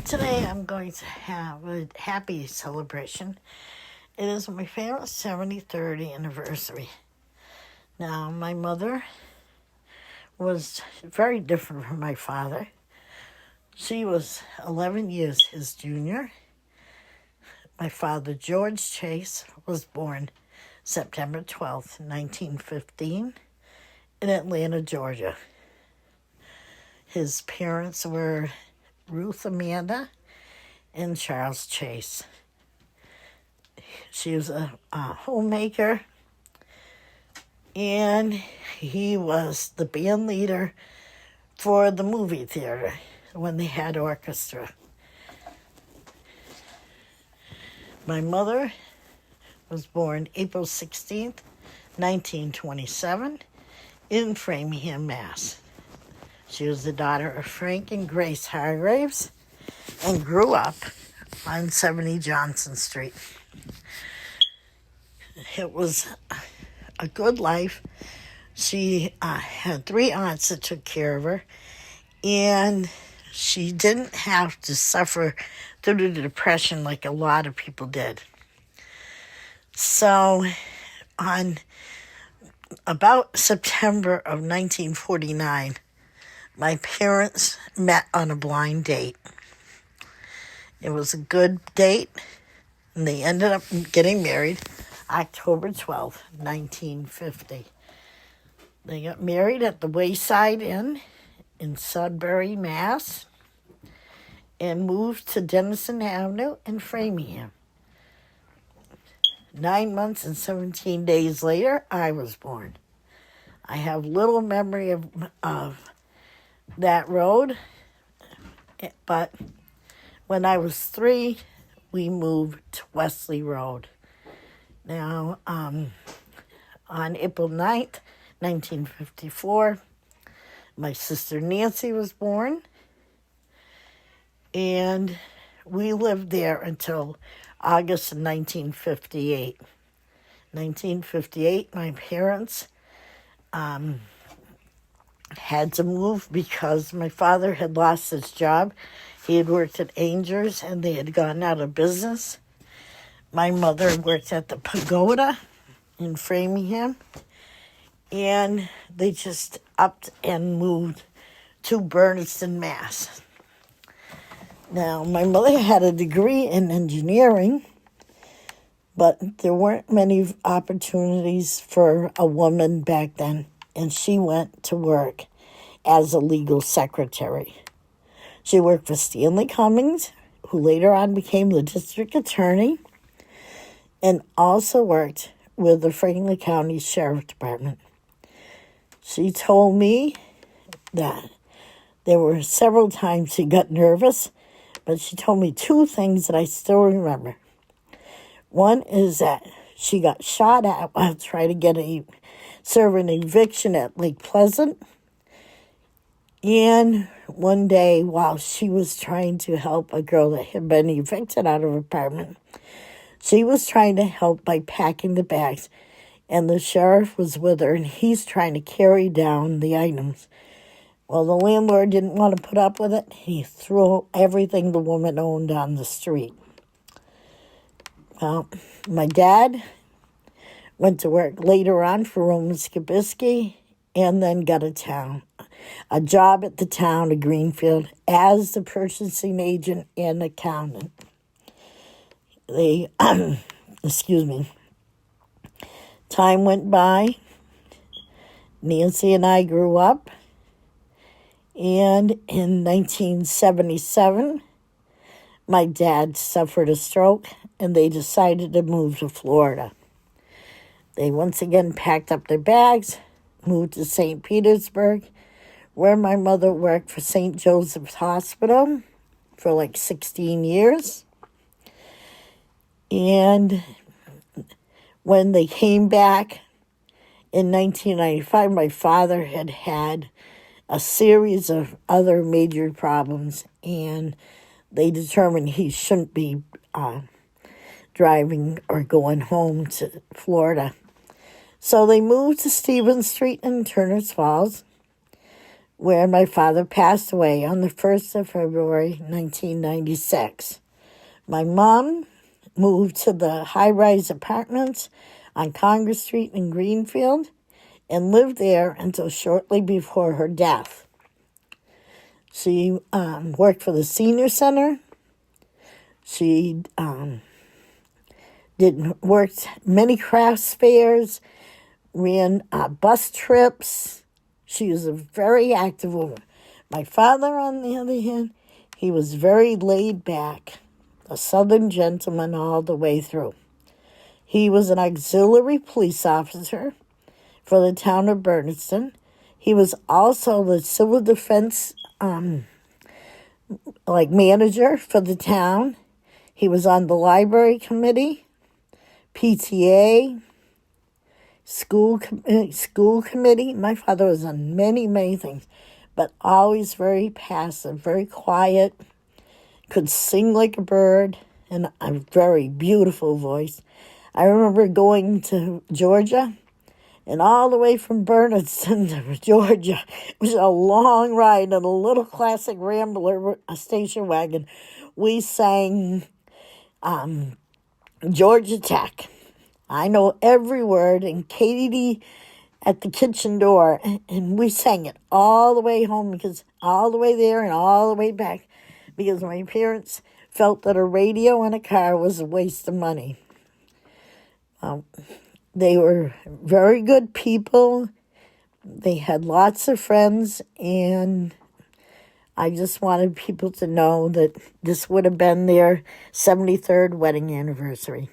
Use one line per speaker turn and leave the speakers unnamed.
Today I'm going to have a happy celebration. It is my parents' 73rd anniversary. Now, my mother was very different from my father. She was 11 years his junior. My father, George Chase, was born September 12th, 1915, in Atlanta, Georgia. His parents were Ruth Amanda and Charles Chase. She was a homemaker, and he was the band leader for the movie theater when they had orchestra. My mother was born April 16th, 1927, in Framingham, Mass. She was the daughter of Frank and Grace Hargraves and grew up on 70 Johnson Street. It was a good life. She had 3 aunts that took care of her, and she didn't have to suffer through the depression like a lot of people did. So on about September of 1949, my parents met on a blind date. It was a good date, and they ended up getting married October 12th, 1950. They got married at the Wayside Inn in Sudbury, Mass., and moved to Denison Avenue in Framingham. 9 months and 17 days later, I was born. I have little memory of that road, but when I was 3, we moved to Wesley Road. Now, on April 9th, 1954, my sister Nancy was born, and we lived there until August of 1958. 1958, my parents had to move because my father had lost his job. He had worked at Angers, and they had gone out of business. My mother worked at the Pagoda in Framingham, and they just upped and moved to Bernardston, Mass. Now, my mother had a degree in engineering, but there weren't many opportunities for a woman back then, and she went to work as a legal secretary. She worked for Stanley Cummings, who later on became the district attorney, and also worked with the Franklin County Sheriff Department. She told me that there were several times she got nervous, but she told me 2 things that I still remember. One is that she got shot at while trying to serve an eviction at Lake Pleasant. And one day, while she was trying to help a girl that had been evicted out of her apartment, she was trying to help by packing the bags, and the sheriff was with her, and he's trying to carry down the items. Well, the landlord didn't want to put up with it. He threw everything the woman owned on the street. Well, my dad went to work later on for Roman Skibisky, and then got a job at the town of Greenfield as the purchasing agent and accountant. Excuse me. Time went by. Nancy and I grew up. And in 1977, my dad suffered a stroke, and they decided to move to Florida. They once again packed up their bags, moved to St. Petersburg, where my mother worked for St. Joseph's Hospital for like 16 years. And when they came back in 1995, my father had a series of other major problems, and they determined he shouldn't be driving or going home to Florida. So they moved to Stevens Street in Turner's Falls, where my father passed away on the 1st of February, 1996. My mom moved to the high-rise apartments on Congress Street in Greenfield and lived there until shortly before her death. She worked for the senior center. She worked many crafts fairs, ran bus trips. She was a very active woman. My father, on the other hand, he was very laid back, a Southern gentleman all the way through. He was an auxiliary police officer for the town of Berniston. He was also the civil defense manager for the town. He was on the library committee, PTA, school committee. My father was on many, many things, but always very passive, very quiet, could sing like a bird, and a very beautiful voice. I remember going to Georgia, and all the way from Berniston to Georgia, it was a long ride in a little classic Rambler, a station wagon. We sang Georgia Tech. I know every word, and Katie at the kitchen door, and we sang it all the way home, because all the way there and all the way back, because my parents felt that a radio in a car was a waste of money. They were very good people. They had lots of friends, and I just wanted people to know that this would have been their 73rd wedding anniversary.